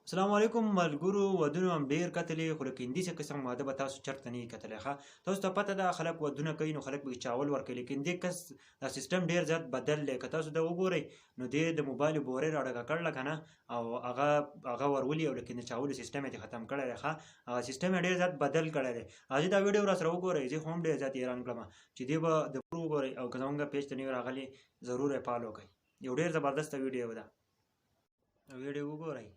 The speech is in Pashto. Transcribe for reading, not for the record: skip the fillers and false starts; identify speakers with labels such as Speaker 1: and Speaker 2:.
Speaker 1: السلام علیکم ملګرو ودونه هم ډېر کتلې خو لکه هندي څه قسم واده به تاسو چرته نه یې کتلی ښه تاسو ته پته ده خلک ودونه کوي نو خلک به چاول ورکوي لیکن دې کس دا سیستم ډېر زیات بدل دی که تاسو دا وګورئ نو دې د موبایل بورې راډکه کړله که نه او هغه ورولي او لیکن د چاولو سیستم یې ختم کړی دی ښه هغه سیستم یې ډېر زیات بدل کړی دی او دا ویډیو راسره وګورئ زه خو هم ډېر زیات حیران کړم چې دې به د وګورئ او که زموږ پیج ته نوي راغلي ضرور یې فالو کړئ یو ډېر زبردسته ویډیو ده ویډیو وګورئ